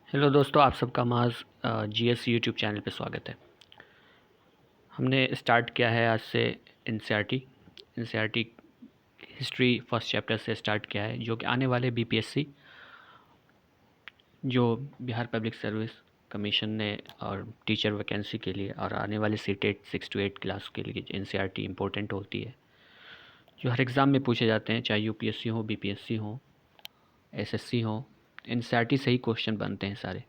Hello दोस्तों, आप सबका माज जीएस यूट्यूब चैनल पे स्वागत है। हमने स्टार्ट किया है आज से एनसीईआरटी हिस्ट्री फर्स्ट चैप्टर से स्टार्ट किया है, जो कि आने वाले बीपीएससी, जो बिहार पब्लिक सर्विस कमीशन ने, और टीचर वैकेंसी के लिए, और आने वाले सीटेट 6 to 8 क्लास के लिए एनसीईआरटी इम्पोर्टेंट होती है, जो हर एग्ज़ाम में पूछे जाते हैं, चाहे यूपीएससी हो, बीपीएससी हो, एसएससी हो। एनसीईआरटी से ही क्वेश्चन बनते हैं सारे।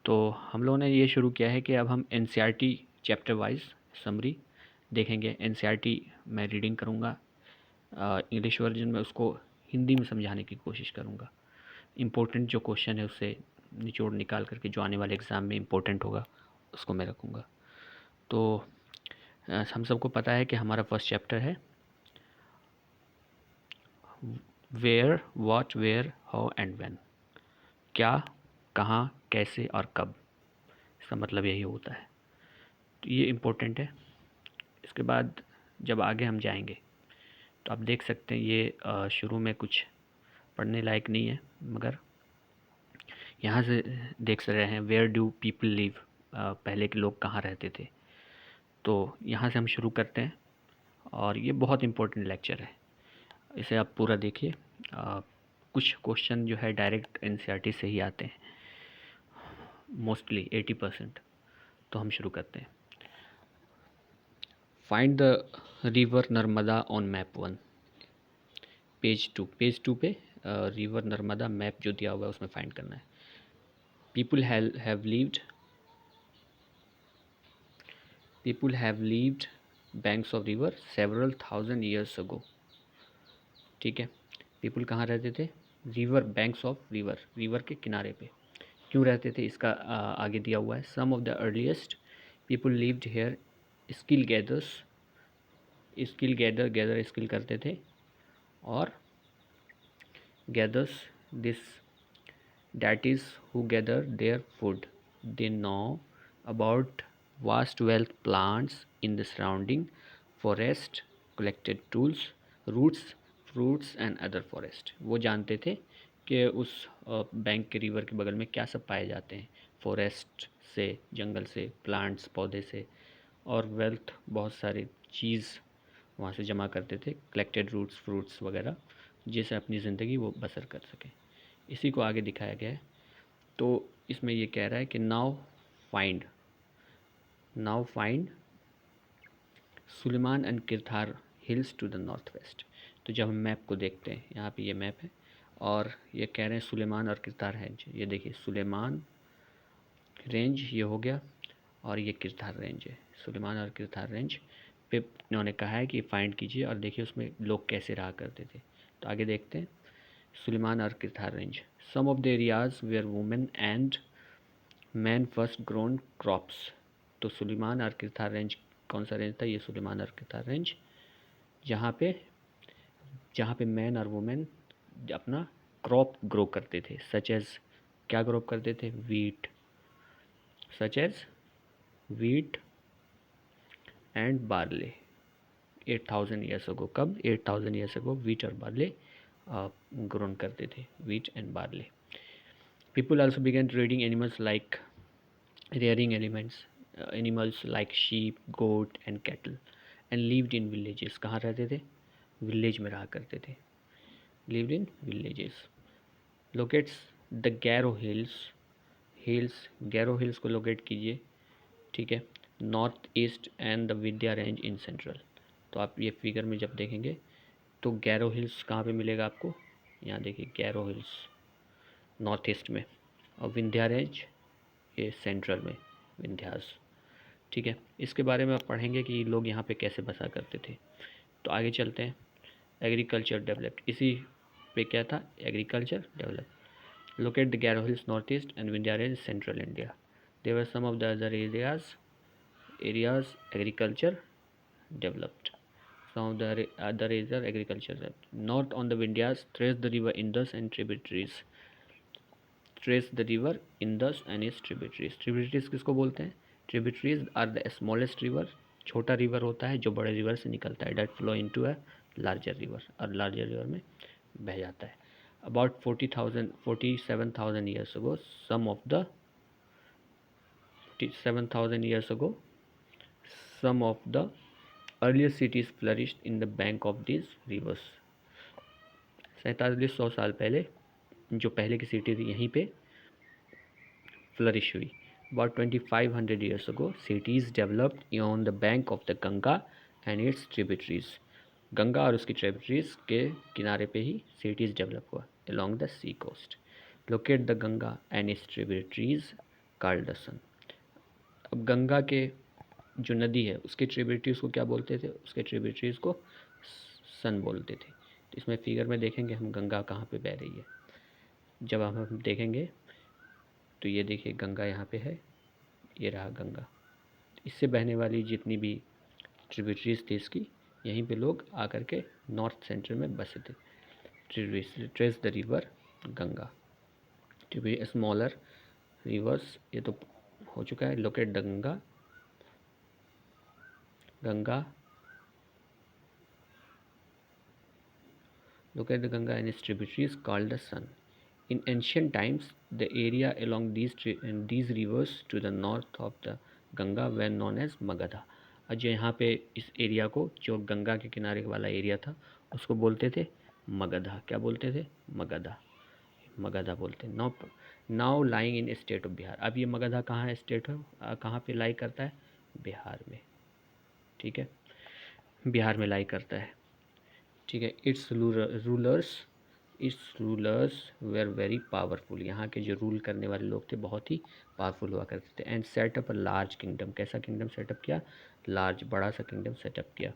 तो हम लोगों ने ये शुरू किया है कि अब हम एनसीईआरटी चैप्टर वाइज समरी देखेंगे। एनसीईआरटी मैं रीडिंग करूँगा, इंग्लिश वर्जन में उसको हिंदी में समझाने की कोशिश करूँगा। इम्पोर्टेंट जो क्वेश्चन है उससे निचोड़ निकाल करके जो आने वाले एग्ज़ाम में इम्पोर्टेंट होगा उसको मैं रखूँगा। तो हम सबको पता है कि हमारा फर्स्ट चैप्टर है where, what, where, how and when. क्या, कहाँ, कैसे और कब, इसका मतलब यही होता है। तो ये इम्पोर्टेंट है। इसके बाद जब आगे हम जाएंगे तो आप देख सकते हैं ये शुरू में कुछ पढ़ने लायक नहीं है, मगर यहाँ से देख रहे हैं वेयर डू पीपल लिव, पहले के लोग कहाँ रहते थे। तो यहाँ से हम शुरू करते हैं, और ये बहुत इम्पोर्टेंट लेक्चर है, इसे आप पूरा देखिए। कुछ क्वेश्चन जो है डायरेक्ट एनसीईआरटी से ही आते हैं, मोस्टली 80%। तो हम शुरू करते हैं। Find the river Narmada on map 1, page two पे रिवर नर्मदा मैप जो दिया हुआ है उसमें फाइंड करना है। People have lived banks of river several thousand years ago. ठीक है, पीपल कहाँ रहते थे? रिवर, बैंक्स ऑफ रिवर के किनारे पे। क्यों रहते थे इसका आगे दिया हुआ है। Some of the earliest people lived here skill gatherers, gather skill करते थे, और gathers this, that is who gather their food. They know about vast wealth plants in the surrounding forest, collected tools, roots, fruits and other forest। वो जानते थे कि उस bank के river के बगल में क्या सब पाए जाते हैं, फॉरेस्ट से, जंगल से, प्लांट्स पौधे से, और वेल्थ बहुत सारी चीज़ वहाँ से जमा करते थे, कलेक्टेड रूट्स फ्रूट्स वगैरह, जिससे अपनी ज़िंदगी वो बसर कर सकें। इसी को आगे दिखाया गया है। तो इसमें ये कह रहा है कि now find Sulaiman and Kirthar hills to the north west. तो जब हम मैप को देखते हैं, यहाँ पे ये मैप है, और ये कह रहे हैं सुलेमान और किरथार रेंज। ये देखिए, सुलेमान रेंज ये हो गया, और ये किरथार रेंज है। सुलेमान और किरथार रेंज पे इन्होंने कहा है कि फाइंड कीजिए, और देखिए उसमें लोग कैसे रहा करते थे। तो आगे देखते हैं। सुलेमान और Kirthar range, some of the areas where women and man first grown crops. तो सुलेमान और किरथार रेंज कौन सा रेंज था? ये सुलेमान और किरथार रेंज, जहाँ पे मैन और वुमेन अपना क्रॉप ग्रो करते थे, सच एज, क्या ग्रो करते थे? Wheat, such as wheat and barley. 8000 years ago, कब? 8000 ईयर्स अगो वीट और बार्ले ग्रोन करते थे, wheat and barley. People also began trading animals like rearing animals like sheep, goat and cattle, and lived in villages। कहाँ रहते थे? Village में रहा करते थे, lived in villages। Locates the Garo hills को लोकेट कीजिए। ठीक है, north east and the Vindhya range in central. तो आप ये फिगर में जब देखेंगे तो गैरो हिल्स कहाँ पे मिलेगा आपको? यहाँ देखिए, गैरो हिल्स नॉर्थ ईस्ट में, और विंध्या रेंज ये सेंट्रल में, विंध्यास। ठीक है, इसके बारे में आप पढ़ेंगे कि लोग यहाँ पे कैसे बसा करते थे। तो आगे चलते हैं। एग्रीकल्चर डेवलप्ड, इसी पे क्या था? Agriculture develop. Locate the Garo hills north east and Vindhya range central India. There were some of the other areas agriculture developed. Some of the other areas are agriculture. North on the Vindhyas, trace the river Indus and tributaries. Trace the river Indus and its tributaries. Tributaries किसको बोलते हैं? Tributaries are the smallest river. छोटा river होता है जो बड़े river से निकलता है, that flow into a larger river, और larger river में बह जाता है। about 47,000 years ago, 7,000 years ago, some of the earlier cities flourished in the bank of these rivers. 4700 साल पहले जो पहले की सिटी थी यहीं पे फ्लरिश हुई. About 2500 years ago, cities developed on the bank of the Ganga and its tributaries. Ganga और उसकी ट्रिब्यूटरीज के किनारे पे ही सिटीज़ डेवलप हुआ. along the sea coast. Locate the Ganga and its tributaries called the sun. अब गंगा के जो नदी है उसके ट्रिब्यूटरीज को क्या बोलते थे? उसके ट्रिब्यूटरीज को सन बोलते थे. तो इसमें फिगर में देखेंगे हम गंगा कहाँ पे बह रही है. जब हम देखेंगे तो ये देखिए गंगा यहाँ पे है, ये रहा गंगा. इससे बहने वाली जितनी भी ट्रिब्यूटरीज थी इसकी, यहीं पे लोग आकर के नॉर्थ सेंटर में बसे थे. Trace the river Ganga. Smaller reverse ये तो हो चुका है. Locate the Ganga. Ganga locate the Ganga and its tributaries called the Sun. In ancient times, the area along these rivers to the north of the Ganga were known as Magadha. और जो यहाँ पे इस एरिया को, जो गंगा के किनारे वाला एरिया था, उसको बोलते थे मगधा. क्या बोलते थे? मगधा. मगधा बोलते हैं. Now lying in state of Bihar. अब ये मगधा कहाँ है? स्टेट कहाँ पे लाई करता है? बिहार में. ठीक है, बिहार में लाई करता है. ठीक है. It's rulers were very powerful. यहाँ के जो रूल करने वाले लोग थे बहुत ही पावरफुल हुआ करते थे. And set up a large kingdom. कैसा किंगडम सेटअप किया? लार्ज, बड़ा सा किंगडम सेटअप किया.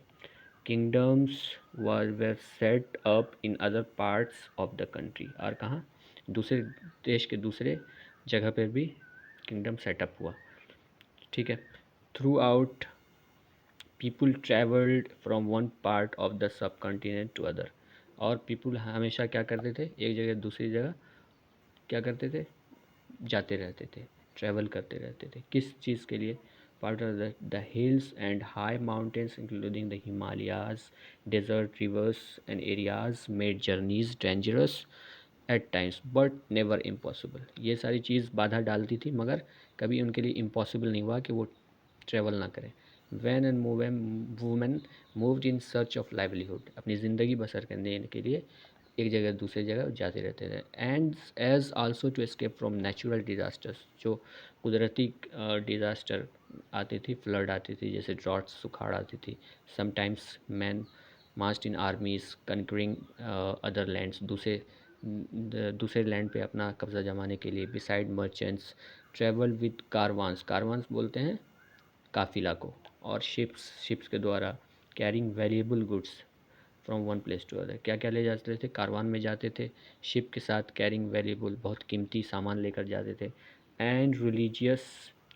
Kingdoms were set up in other parts of the country. और कहाँ? दूसरे देश के दूसरे जगह पर भी किंगडम सेटअप हुआ. ठीक है. Throughout people travelled from one part of the subcontinent to other. और पीपुल हमेशा क्या करते थे? एक जगह दूसरी जगह क्या करते थे? जाते रहते थे, ट्रैवल करते रहते थे. किस चीज़ के लिए? Part of the hills and high mountains including the Himalayas, desert, rivers and areas made journeys dangerous at times but never impossible. ये सारी चीज़ बाधा डालती थी मगर कभी उनके लिए इम्पॉसिबल नहीं हुआ कि वो ट्रैवल ना करें. Men and women moved in search of livelihood. अपनी ज़िंदगी बसर करने के लिए एक जगह दूसरी जगह जाते रहते थे. And as also to escape from natural disasters. जो कुदरती डिज़ास्टर आती थी, फ्लड आती थी, जैसे ड्रॉट्स, सुखाड़ आती थी. Sometimes men marched in armies conquering other lands. दूसरे लैंड पे अपना कब्ज़ा जमाने के लिए. Beside merchants travel with caravans. Caravans बोलते हैं काफिला को. और शिप्स के द्वारा carrying valuable goods from one place to other. क्या क्या ले जाते थे? कारवान में जाते थे शिप के साथ. कैरिंग वैल्यूएबल, बहुत कीमती सामान लेकर जाते थे. And religious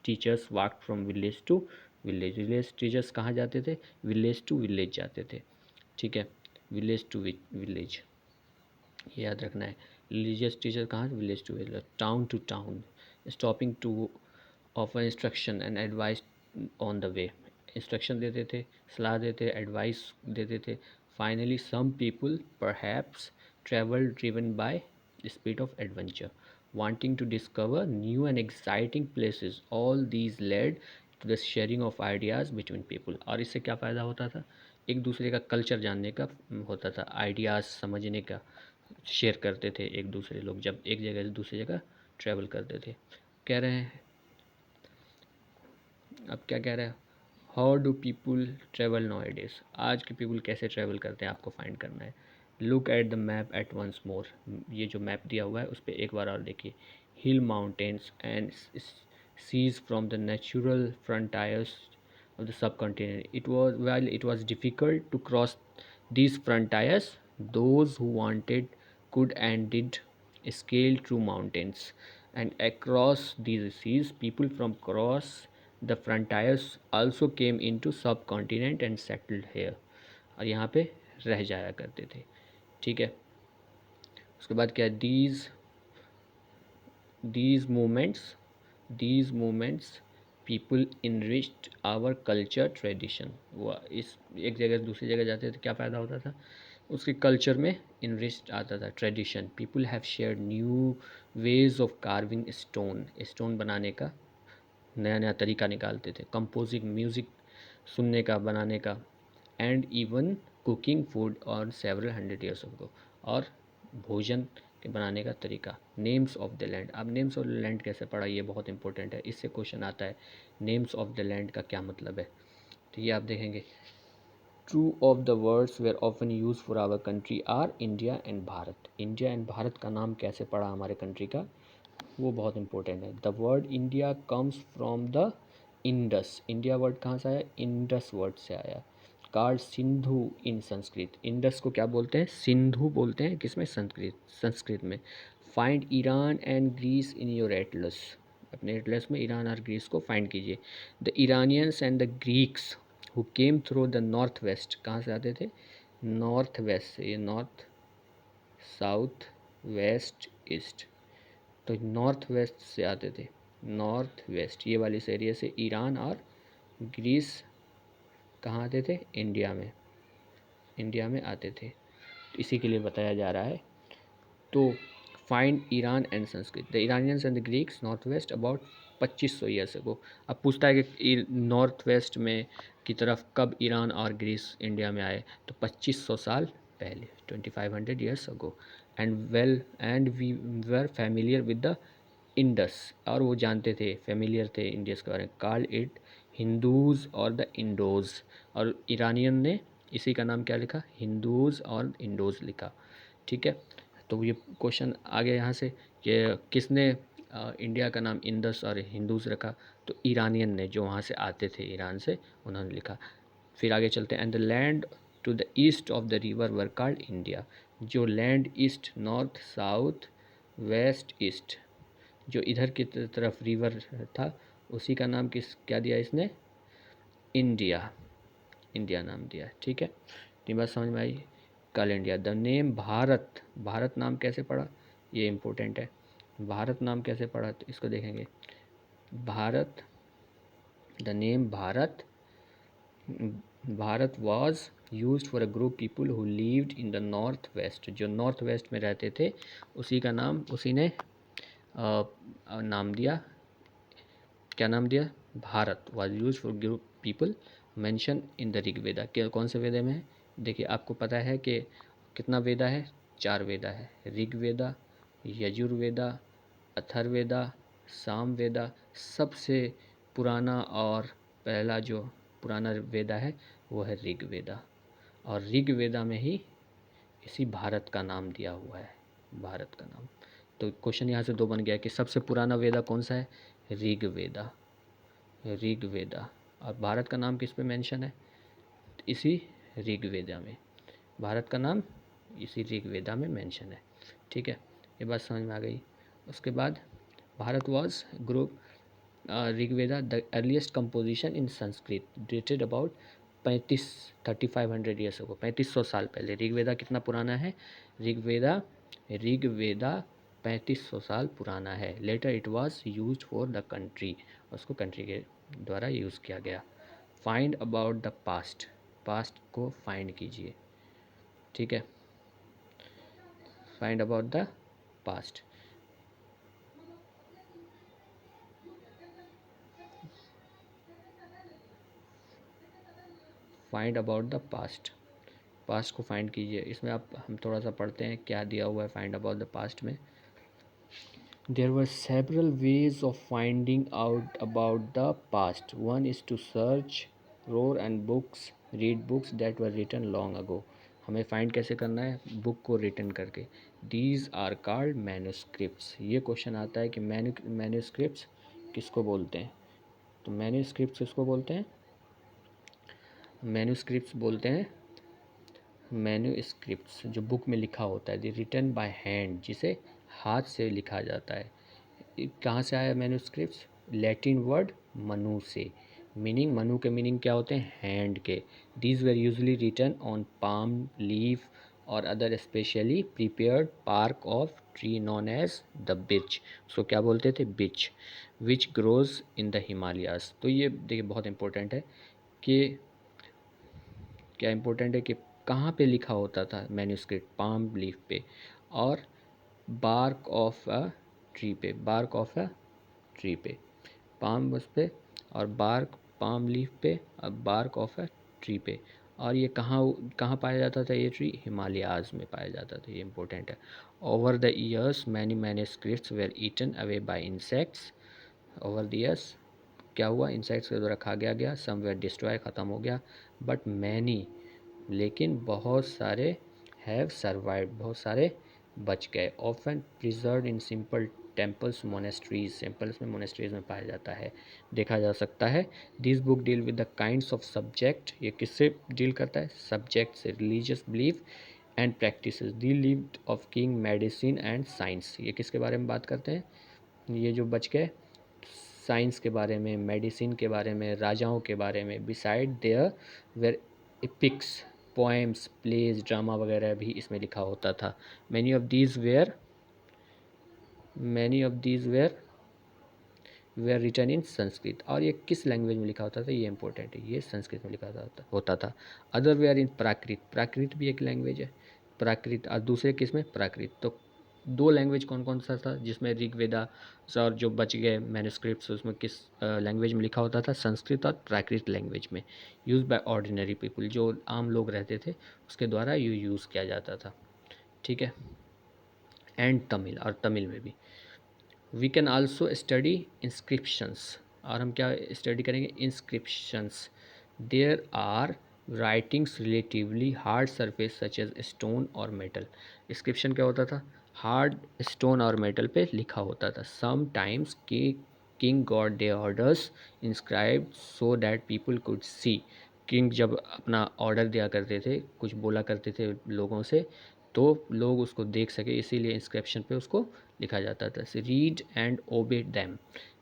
teachers walked from village to village. Religious teachers कहाँ जाते थे? विलेज टू विलेज जाते थे. ठीक है, विलेज टू विलेज, ये याद रखना है. रिलीजियस टीचर कहाँ? Village to village. Town to town, stopping to offer instruction and advice on the way. Instruction देते थे, सलाह देते, एडवाइस देते थे. Finally some people perhaps travel driven by spirit of adventure, wanting to discover new and exciting places. All these led to the sharing of ideas between people. और इससे क्या फ़ायदा होता था? एक दूसरे का कल्चर जानने का होता था, आइडियाज़ समझने का. शेयर करते थे एक दूसरे लोग जब एक जगह से दूसरी जगह ट्रैवल करते थे. कह रहे हैं, अब क्या कह रहे हैं? How do people travel now days. आज के पीपल कैसे ट्रैवल करते हैं, आपको फाइंड करना है. Look at the map at once more. ये जो मैप दिया हुआ है उस पर एक बार और देखिए. Hill mountains and seas from the natural frontiers of the subcontinent. While it was difficult to cross these frontiers, those who wanted could and did scale through mountains. And across these seas, people from across the frontiers also came into subcontinent and settled here. और यहाँ पे रह जाया करते थे. ठीक है. उसके बाद क्या है? these movements people enriched our culture tradition. वो इस एक जगह से दूसरी जगह जाते थे, क्या फ़ायदा होता था? उसके कल्चर में इनरिच्ड आता था। Tradition, people have shared new ways of carving stone, stone बनाने का नया नया तरीका निकालते थे। कंपोजिंग, म्यूज़िक सुनने का, बनाने का। And even cooking food on several 100 years ago, और भोजन के बनाने का तरीका। नेम्स ऑफ द लैंड, अब नेम्स ऑफ द लैंड कैसे पढ़ा, ये बहुत इंपॉर्टेंट है, इससे क्वेश्चन आता है नेम्स ऑफ द लैंड का क्या मतलब है। तो ये आप देखेंगे, true of the words where often use for our country are India and Bharat. India and Bharat का नाम कैसे पड़ा हमारे कंट्री का, वो बहुत इंपॉर्टेंट है। The word India comes from the Indus, India word कहाँ से आया, इंडस वर्ड से आया। कार्ड सिंधु इन संस्कृत, इंडस को क्या बोलते हैं, सिंधु बोलते हैं, किसमें, संस्कृत, संस्कृत में। Find Iran and Greece in your atlas, अपने एटलस में ईरान और ग्रीस को फाइंड कीजिए। The Iranians and the Greeks who came through the north west, कहाँ से आते थे, नॉर्थ वेस्ट से, ये नॉर्थ, साउथ, वेस्ट, ईस्ट, तो नॉर्थ वेस्ट से आते थे, नॉर्थ वेस्ट ये वाली एरिया से ईरान और ग्रीस कहाँ आते थे, इंडिया में, इंडिया में आते थे। इसी के लिए बताया जा रहा है। तो find Iran and Sanskrit, the Iranians and the Greeks north west about 2500 years अगो। अब पूछता है कि नॉर्थ वेस्ट में की तरफ कब ईरान और ग्रीस इंडिया में आए, तो 2500 साल पहले, 2500 years ago. And we were familiar with the Indus, और वो जानते थे, फेमिलियर थे इंडस के बारे में। कॉल्ड इट हिंदूज़ और द इंडोज़, और ईरानियन ने इसी का नाम क्या लिखा, हिंदूज़ और इंडोज़ लिखा। ठीक है, तो ये क्वेश्चन आ गया यहाँ से कि किसने इंडिया का नाम इंडस और हिंदूज़ रखा, तो ईरानियन ने, जो वहाँ से आते थे ईरान से, उन्होंने लिखा। फिर आगे चलते हैं। And the land to the east of the river were called India, जो land east, north, south, west, east, जो इधर की तरफ रिवर था, उसी का नाम क्या दिया इसने, इंडिया, इंडिया नाम दिया। ठीक है, ये बात समझ में आई। कल India, the name Bharat, Bharat नाम कैसे पड़ा, ये इम्पोर्टेंट है। भारत नाम कैसे पड़ा, तो इसको देखेंगे। Bharat, the name Bharat, Bharat was use for a group people who lived in the north waste, जो नॉर्थ वेस्ट में रहते थे, उसी का नाम, उसी ने नाम दिया, क्या नाम दिया, Bharat. Was use for group people mention in the Rigveda, क्या कौन से वेदा में है, देखिए आपको पता है कि कितना वेदा है, 4 वेदा है, ऋग्वेदा, यजुर्वेदा, अथर्ववेदा, सामवेदा। सबसे पुराना और पहला जो पुराना वेदा है वो है ऋग्वेदा, और ऋग्वेदा में ही इसी भारत का नाम दिया हुआ है, भारत का नाम। तो क्वेश्चन यहाँ से 2 बन गया कि सबसे पुराना वेदा कौन सा है, ऋग्वेदा, ऋग्वेदा। और भारत का नाम किस पे मेंशन है, इसी ऋग्वेदा में, भारत का नाम इसी ऋग्वेदा में मेंशन है। ठीक है, ये बात समझ में आ गई। उसके बाद Bharat was group, Rigveda the earliest composition in Sanskrit, dated about 3500 years ago, 3500 साल पहले। ऋग्वेदा कितना पुराना है, ऋग्वेदा, ऋग्वेदा 3500 साल पुराना है। Later it was used for the country, उसको कंट्री के द्वारा यूज़ किया गया। Find about the past, past को फाइंड कीजिए। ठीक है, find about the past, find about the past, past को फाइंड कीजिए। इसमें आप हम थोड़ा सा पढ़ते हैं क्या दिया हुआ है फाइंड अबाउट द पास्ट में। There were several ways of finding out about the past, one is to search for and books, read books that were written long ago. हमें फाइंड कैसे करना है, बुक को रिटन करके। These are called manuscripts, ये question आता है कि मैन्यूस्क्रिप्ट्स किसको बोलते हैं, तो मैन्यूस्क्रिप्ट्स किसको बोलते हैं, मैन्यूस्क्रिप्ट्स बोलते हैं, मैन्यूस्क्रिप्ट्स जो बुक में लिखा होता है, रिटन बाय हैंड, जिसे हाथ से लिखा जाता है। कहाँ से आया मैन्यूस्क्रिप्ट्स, लैटिन वर्ड मनु से, मीनिंग, मनु के मीनिंग क्या होते हैं, हैंड के। These were usually written on palm leaf और other specially prepared bark of tree known as the birch, उसको क्या बोलते थे, birch, which grows in the Himalayas. तो ये देखिए बहुत इंपॉर्टेंट है कि क्या इंपॉर्टेंट है कि कहाँ पे लिखा होता था मैन्युस्क्रिप्ट? पाम लीफ पे और बार्क ऑफ अ ट्री पे, बार्क ऑफ अ ट्री पे, पाम उस पे और बार्क पाम लीफ पे और बार्क ऑफ अ ट्री पे। और ये कहाँ कहाँ पाया जाता था ये ट्री? हिमालयाज में पाया जाता था, ये इंपॉर्टेंट है। Over the years many manuscripts were eaten away by insects. Over the years क्या हुआ? इंसेक्ट्स के द्वारा खा गया, सम वेर डिस्ट्रॉय, ख़त्म हो गया, बट मैनी, लेकिन बहुत सारे, हैव सर्वाइव्ड, बहुत सारे बच गए। Often preserve in simple temples monasteries, temples में मोनेस्ट्रीज में पाया जाता है, देखा जा सकता है। This book deal with the kinds of subject, ये किससे डील करता है? सब्जेक्ट से, religious belief and practice, the lived of king, medicine and science, ये किसके बारे में बात करते हैं? ये जो बच गए, साइंस के बारे में, मेडिसिन के बारे में, राजाओं के बारे में। Beside there were epics, poems, plays, drama वगैरह भी इसमें लिखा होता था। Many of these were written in Sanskrit, और ये किस लैंग्वेज में लिखा होता था? ये इंपॉर्टेंट है, ये संस्कृत में लिखा होता था। अदर वेयर इन प्राकृत, प्राकृत भी एक लैंग्वेज है, प्राकृत, और दूसरे किस में? प्राकृत। तो दो लैंग्वेज कौन कौन सा था जिसमें ऋग्वेदा और जो बच गए मैन्युस्क्रिप्ट्स उसमें किस लैंग्वेज में लिखा होता था? संस्कृत और प्राकृत लैंग्वेज में। यूज बाय ऑर्डिनरी पीपल, जो आम लोग रहते थे उसके द्वारा यूज़ किया जाता था, ठीक है। एंड तमिल, और तमिल में भी। We can also study inscriptions, और हम क्या स्टडी करेंगे? Inscriptions. There are writings relatively hard surface such as stone और मेटल। इंस्क्रिप्शन क्या होता था? हार्ड स्टोन और मेटल पे लिखा होता था। Sometimes king got their orders inscribed so that people could see. King जब अपना ऑर्डर दिया करते थे, कुछ बोला करते थे लोगों से, तो लोग उसको देख सके, इसीलिए इंस्क्रिप्शन पे उसको लिखा जाता था। रीड एंड ओबे दैम,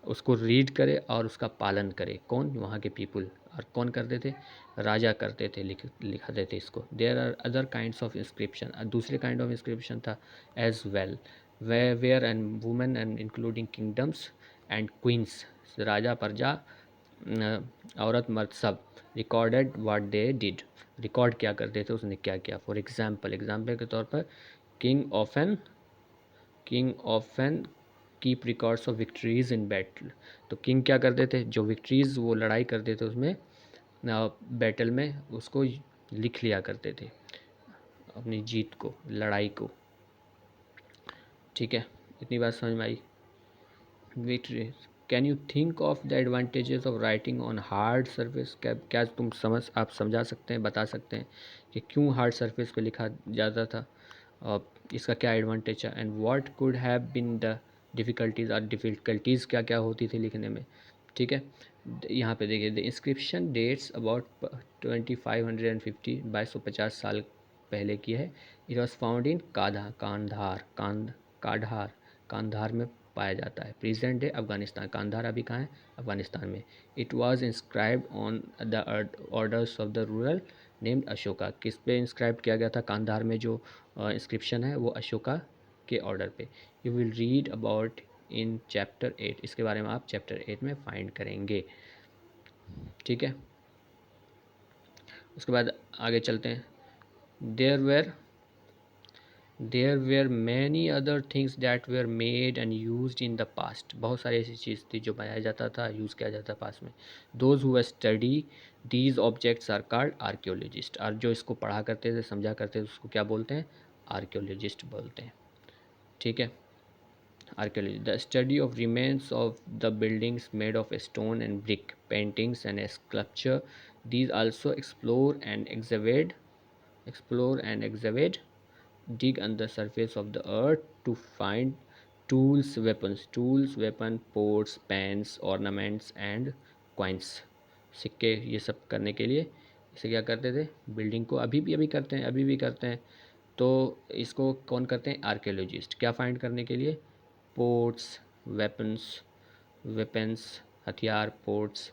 उसको रीड करे और उसका पालन करे। कौन? वहाँ के पीपल। और कौन करते थे? राजा करते थे, लिखाते थे इसको। There are other kinds of inscription, दूसरे काइंड ऑफ इंस्क्रिप्शन था as well, where and women and including kingdoms and queens, राजा, प्रजा, औरत, मर्द, सब। Recorded what they did, record क्या करते थे उसने क्या किया। फॉर एग्जाम्पल के तौर पर, king of an keep records of victories in battle. तो किंग क्या करते थे? जो विक्ट्रीज वो लड़ाई करते थे उसमें, बैटल में, उसको लिख लिया करते थे, अपनी जीत को, लड़ाई को, ठीक है। इतनी बात समझ में आई? Victory. Can you think of the advantages of writing on hard surface? क्या आप समझा सकते हैं, बता सकते हैं कि क्यों हार्ड सरफेस पे लिखा जाता था, और इसका क्या एडवांटेज है? And what could have been the difficulties, और डिफ़िकल्टीज़ क्या क्या होती थी लिखने में, ठीक है। यहाँ पे देखिए, द इंस्क्रिप्शन डेट्स अबाउट 2550, 2250 साल पहले की है। It was found in Kandahar में पाया जाता है। प्रेजेंट डे अफगानिस्तान, कांधार अभी कहाँ है? अफगानिस्तान में। It was inscribed on the orders of the rural named Ashoka. किस पे इंस्क्राइब किया गया था? कांधार में जो इंस्क्रिप्शन है वो अशोका के ऑर्डर पे। You will read about in chapter 8, इसके बारे में आप चैप्टर 8 में फाइंड करेंगे, ठीक है। उसके बाद आगे चलते हैं। There were many other things that were made and use in the past, बहुत सारी ऐसी चीज़ थी जो बनाया जाता था, यूज़ किया जाता पास्ट में। Those who study these objects are called archaeologist, और जो इसको पढ़ा करते थे, समझा करते थे, उसको क्या बोलते हैं? आर्कियोलॉजिस्ट बोलते हैं, ठीक है। Archaeology, the study of remains of the buildings made of stone and brick, paintings and sculpture. These also explore and excavate, dig on the surface of the earth to find tools, weapon, pots, pans, ornaments and coins, सिक्के। ये सब करने के लिए इसे क्या करते थे? बिल्डिंग को अभी भी करते हैं। तो इसको कौन करते हैं? आर्कियोलॉजिस्ट। क्या फाइंड करने के लिए? पोर्ट्स, वेपन्स, हथियार, pots,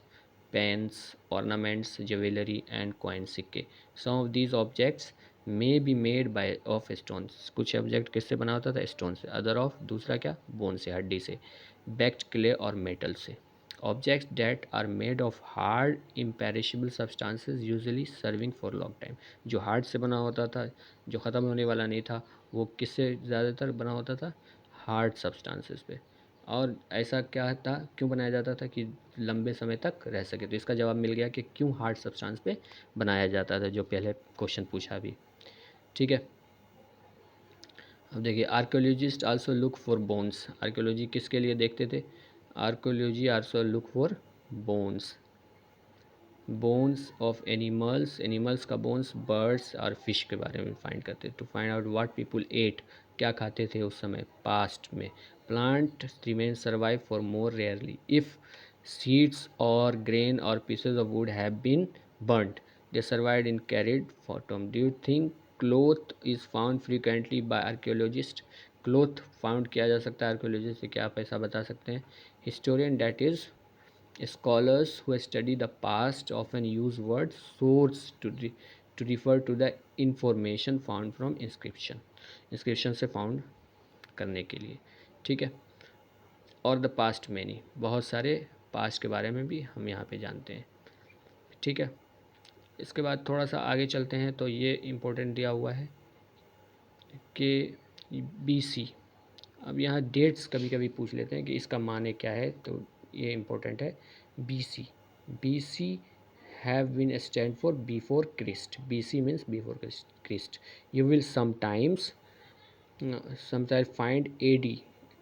pens, ornaments, jewellery and coin, सिक्के। Some of these objects may be made by of stones, कुछ ऑब्जेक्ट किससे बना होता था? स्टोन से। अदर ऑफ, दूसरा क्या? बोन से, हड्डी से। बैक्ड क्ले और मेटल से। Objects that are made of hard imperishable substances usually serving for long time. जो हार्ड से बना होता था, जो ख़त्म होने वाला नहीं था, वो किससे ज़्यादातर बना होता था? हार्ड सब्सटेंसेस पे। और ऐसा क्या था, क्यों बनाया जाता था? कि लंबे समय तक रह सके। तो इसका जवाब मिल गया कि क्यों हार्ड सब्सटेंस पे बनाया जाता था, जो पहले क्वेश्चन पूछा अभी। ठीक है, अब देखिए, archaeologist also look for bones. Archaeology किसके लिए देखते थे? Archaeology also look for bones, bones of animals, animals का बोन्स, बर्ड्स और फिश के बारे में फाइंड करते, to find out what people ate, क्या खाते थे उस समय पास्ट में। Plant remain survive for more rarely if seeds और ग्रेन और pieces of wood have been burnt, they survived in carried form. Do you think cloth is found frequently by archaeologists? Cloth found किया जा सकता है archaeologist से, क्या आप ऐसा बता सकते हैं? Historian that is scholars who study the past often use word source to refer to the information found from inscription, inscription से found करने के लिए। ठीक है, और द पास्ट मैनी, बहुत सारे पास्ट के बारे में भी हम यहाँ पे जानते हैं। ठीक है, इसके बाद थोड़ा सा आगे चलते हैं, तो ये इम्पोर्टेंट दिया हुआ है कि BC। अब यहाँ डेट्स कभी कभी पूछ लेते हैं कि इसका माने क्या है, तो ये इम्पोर्टेंट है। BC, BC have been stand for before Christ. BC means before Christ. You will sometimes find AD,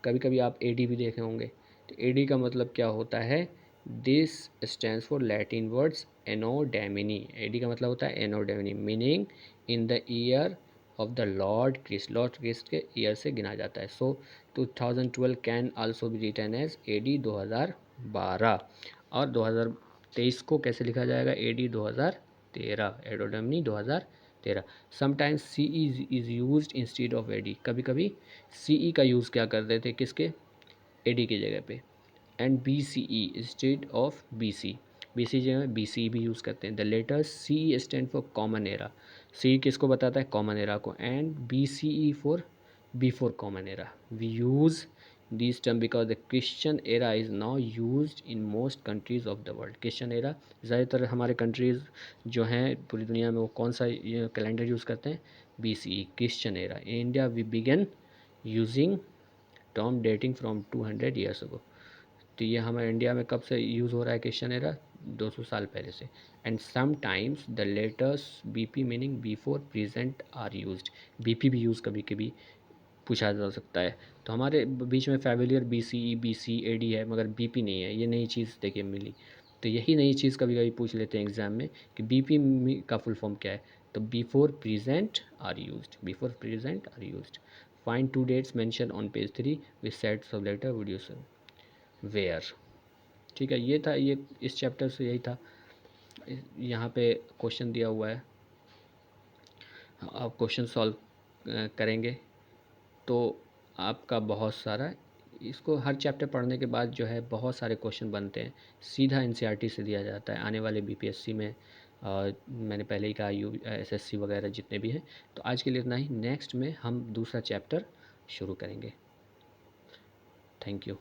कभी कभी आप AD भी देखे होंगे। तो AD का मतलब क्या होता है? This stands for Latin words anno domini. AD का मतलब होता है anno domini, meaning in the year of the lord Christ, lord Christ के ईयर से गिना जाता है। So 2012 can also be written as AD 2012। और 2023 को कैसे लिखा जाएगा? AD 2013, anno domini 2013। Sometimes CE is use instead of AD, कभी कभी CE का यूज़ क्या करते थे, किसके? AD की जगह पे। And BCE instead of BC, BC जो है BCE भी यूज़ करते हैं। The letter CE stand for common era, CE किसको बताता है? कॉमन एरा को। And BCE for before common era. We use this term because the Christian era is now used in most countries of the world. Christian era ज़्यादातर हमारे countries जो हैं पूरी दुनिया में, वो कौन सा कैलेंडर यूज़ करते हैं? BCE, Christian era. In India we began using term dating from 200 years ago. तो ये हमारे इंडिया में कब से यूज़ हो रहा है क्रिश्चियन एरा? 200 साल पहले से। And sometimes the letters BP meaning before present are used, BP भी यूज़ कभी कभी पूछा जा सकता है। तो हमारे बीच में फैमिलियर BCE BC AD है, मगर BP नहीं है। ये नई चीज़ देखिए मिली। तो यही नई चीज़ कभी कभी पूछ लेते हैं एग्जाम में कि BP का फुल फॉर्म क्या है? तो before present are used, before present are used. Find two dates mention on page 3 with sets of letter video sir where. ठीक है, ये था, ये इस चैप्टर से यही था। यहाँ पे क्वेश्चन दिया हुआ है, आप क्वेश्चन सॉल्व करेंगे तो आपका बहुत सारा, इसको हर चैप्टर पढ़ने के बाद जो है बहुत सारे क्वेश्चन बनते हैं, सीधा NCERT से दिया जाता है आने वाले BPSC में। मैंने पहले ही कहा SSC वगैरह जितने भी हैं। तो आज के लिए इतना ही, नेक्स्ट में हम दूसरा चैप्टर शुरू करेंगे। Thank you.